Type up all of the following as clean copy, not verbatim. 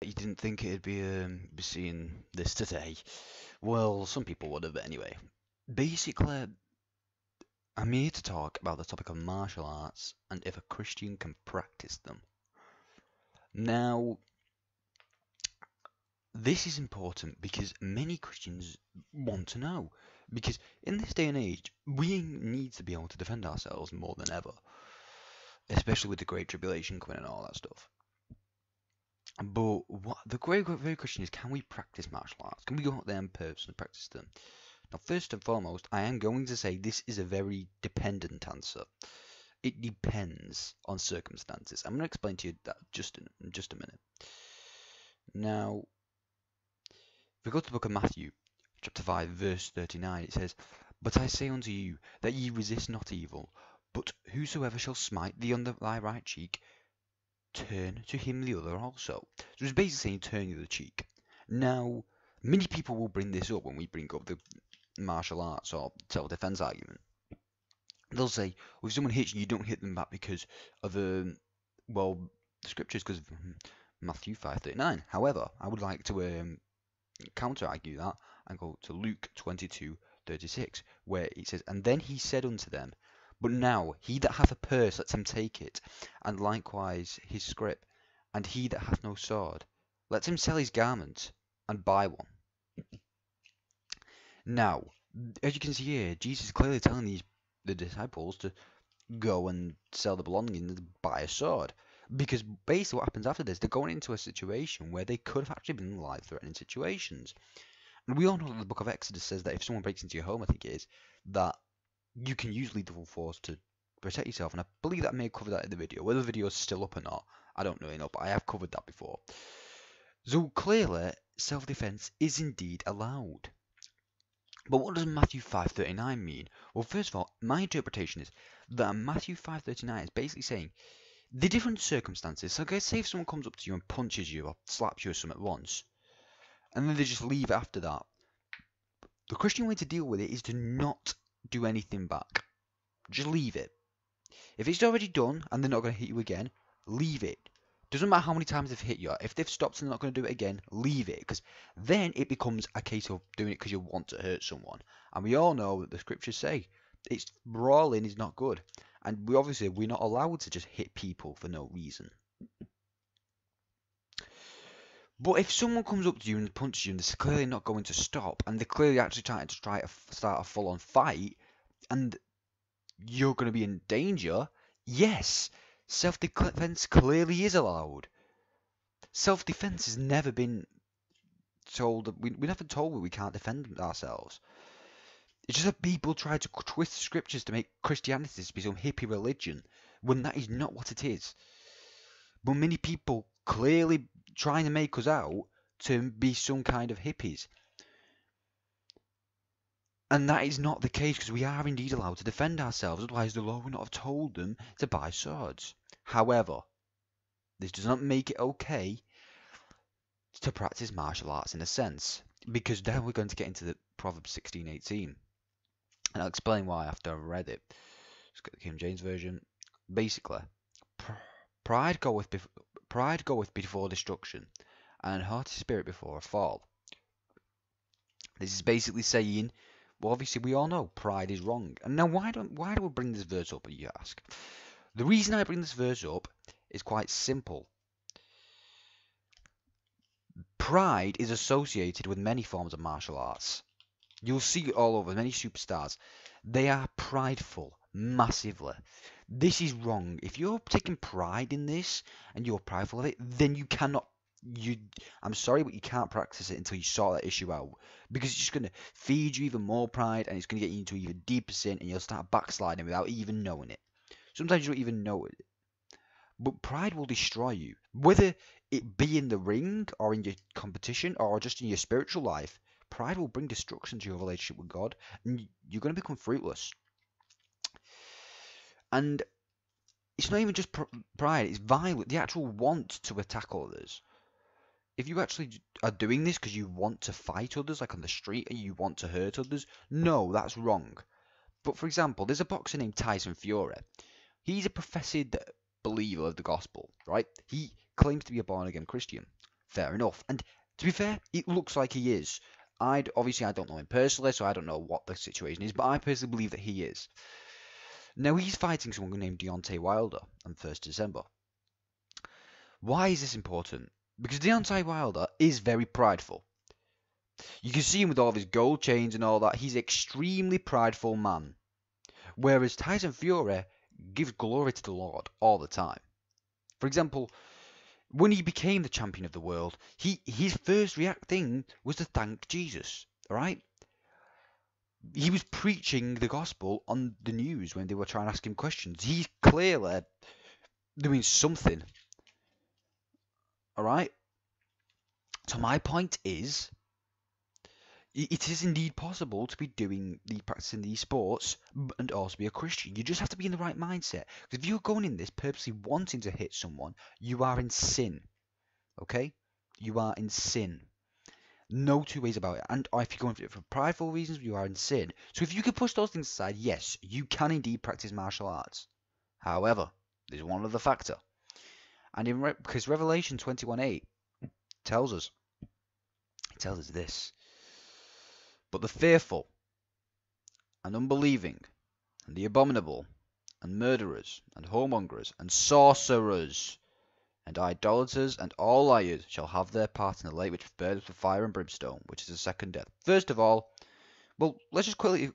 You didn't think it'd be seeing this today. Well, some people would have, but anyway. Basically, I'm here to talk about the topic of martial arts and if a Christian can practice them. Now, this is important because many Christians want to know. Because in this day and age, we need to be able to defend ourselves more than ever, especially with the Great Tribulation coming and all that stuff. But what the great question is, can we practice martial arts? Can we go out there and personally practice them? Now, first and foremost, I am going to say this is a very dependent answer. It depends on circumstances. I'm going to explain to you that in just a minute. Now, if we go to the book of Matthew, chapter 5, verse 39, it says, "But I say unto you, that ye resist not evil, but whosoever shall smite thee on thy right cheek, turn to him the other also." So it's basically saying turn the other cheek. Now, many people will bring this up when we bring up the martial arts or self-defense argument. They'll say, well, if someone hits you, you don't hit them back because of the scriptures, because of Matthew 5:39. However, I would like to counter-argue that and go to Luke 22:36, where it says, "And then he said unto them, But now he that hath a purse, let him take it, and likewise his scrip. And he that hath no sword, let him sell his garment, and buy one." Now, as you can see here, Jesus is clearly telling the disciples to go and sell the belongings and buy a sword. Because basically what happens after this, they're going into a situation where they could have actually been life-threatening situations. And we all know that the book of Exodus says that if someone breaks into your home, I think it is, that you can use lethal force to protect yourself. And I believe that I may have covered that in the video. Whether the video is still up or not, I don't really know, but I have covered that before. So clearly, self-defense is indeed allowed. But what does Matthew 5:39 mean? Well, first of all, my interpretation is that Matthew 5:39 is basically saying the different circumstances. So, guys, say if someone comes up to you and punches you or slaps you or something at once, and then they just leave after that. The Christian way to deal with it is to not do anything back. Just leave it. If it's already done and they're not going to hit you again, leave it. Doesn't matter how many times they've hit you. If they've stopped and they're not going to do it again, leave it. Because then it becomes a case of doing it because you want to hurt someone. And we all know that the scriptures say brawling is not good. And we're not allowed to just hit people for no reason. But if someone comes up to you and punches you and they're clearly not going to stop, and they're clearly actually trying to start a full-on fight, and you're going to be in danger, yes, self-defense clearly is allowed. Self-defense has never been told, we're never told we can't defend ourselves. It's just that people try to twist scriptures to make Christianity to be some hippie religion, when that is not what it is. But many people clearly trying to make us out to be some kind of hippies. And that is not the case, because we are indeed allowed to defend ourselves, otherwise the law would not have told them to buy swords. However, this does not make it okay to practice martial arts in a sense, because then we're going to get into the Proverbs 16:18. And I'll explain why after I've read it. Let's get the King James Version. Basically, pride goeth before destruction, and a haughty spirit before a fall. This is basically saying, well, obviously we all know pride is wrong. And now why do we bring this verse up, you ask? The reason I bring this verse up is quite simple. Pride is associated with many forms of martial arts. You'll see it all over, many superstars. They are prideful, massively. This is wrong. If you're taking pride in this, and you're prideful of it, then you cannot, I'm sorry, but you can't practice it until you sort that issue out. Because it's just going to feed you even more pride, and it's going to get you into even deeper sin, and you'll start backsliding without even knowing it. Sometimes you don't even know it. But pride will destroy you. Whether it be in the ring, or in your competition, or just in your spiritual life, pride will bring destruction to your relationship with God, and you're going to become fruitless. And it's not even just pride, it's violent, the actual want to attack others. If you actually are doing this because you want to fight others, like on the street, and you want to hurt others, no, that's wrong. But for example, there's a boxer named Tyson Fury. He's a professed believer of the gospel, right? He claims to be a born-again Christian. fair enough. And to be fair, it looks like he is. Obviously I don't know him personally, so I don't know what the situation is, but I personally believe that he is. Now he's fighting someone named Deontay Wilder on 1st December. Why is this important? Because Deontay Wilder is very prideful. You can see him with all of his gold chains and all that. He's an extremely prideful man. Whereas Tyson Fury gives glory to the Lord all the time. For example, when he became the champion of the world, his first thing was to thank Jesus. Alright? He was preaching the gospel on the news when they were trying to ask him questions. He's clearly doing something. Alright? So my point is, it is indeed possible to be practicing these sports and also be a Christian. You just have to be in the right mindset. Because if you're going in this purposely wanting to hit someone, you are in sin. Okay? You are in sin. No two ways about it. And if you're going for prideful reasons, you are in sin. So if you can push those things aside, yes, you can indeed practice martial arts. However, there's one other factor. And because Revelation 21:8 tells us this. But the fearful, and unbelieving, and the abominable, and murderers, and whoremongers, and sorcerers, and idolaters, and all liars shall have their part in the lake which burns with fire and brimstone, which is the second death. First of all, well, let's just quickly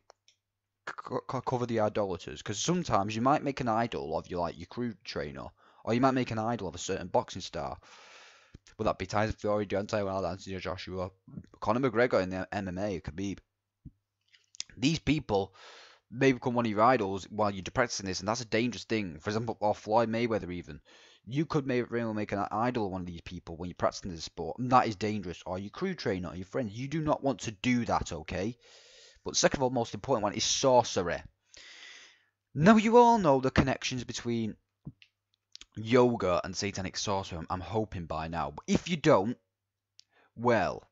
cover the idolaters, because sometimes you might make an idol of your crew trainer, or you might make an idol of a certain boxing star. Would that be Tyson Fury, Deontay Wilder, Anthony Joshua, Conor McGregor in the MMA, Khabib? These people may become one of your idols while you're practicing this, and that's a dangerous thing. For example, or Floyd Mayweather even. You could really make an idol of one of these people when you're practicing this sport, and that is dangerous. Or your crew trainer, or your friends. You do not want to do that, okay? But second of all, most important one is sorcery. Now, you all know the connections between yoga and satanic sorcery, I'm hoping by now. But if you don't, well,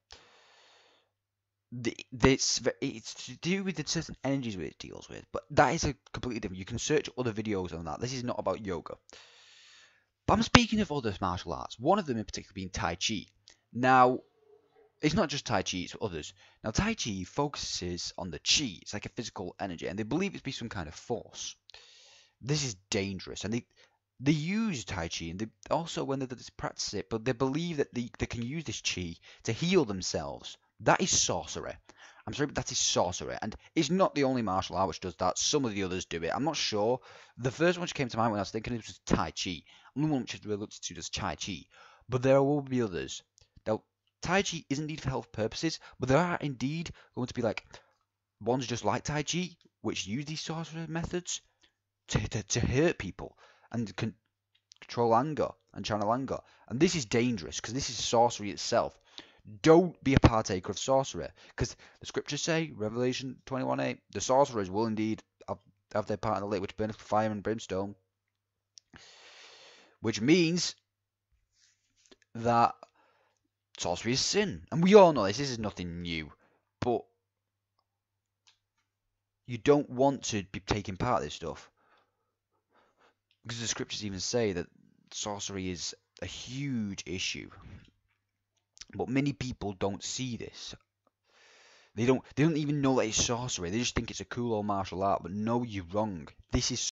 it's to do with the certain energies it deals with. But that is a completely different. You can search other videos on that. This is not about yoga. But I'm speaking of other martial arts. One of them in particular being Tai Chi. Now, it's not just Tai Chi, it's others. Now, Tai Chi focuses on the Chi. It's like a physical energy, and they believe it to be some kind of force. This is dangerous, and they use Tai Chi, and they also, when they practice it, but they believe that they can use this Chi to heal themselves. That is sorcery. I'm sorry, but that is sorcery, and it's not the only martial art which does that. Some of the others do it. I'm not sure. The first one which came to mind when I was thinking it was Tai Chi. The one which is really looked to as Tai Chi, but there will be others. Now, Tai Chi is indeed for health purposes, but there are indeed going to be like ones just like Tai Chi, which use these sorcery methods to hurt people and control anger and channel anger. And this is dangerous because this is sorcery itself. Don't be a partaker of sorcery, because the scriptures say, Revelation 21:8, the sorcerers will indeed have their part in the lake which burneth with fire and brimstone, which means that sorcery is sin. And we all know this is nothing new, but you don't want to be taking part of this stuff, because the scriptures even say that sorcery is a huge issue. But many people don't see this. They don't even know that it's sorcery. They just think it's a cool old martial art. But no, you're wrong. This is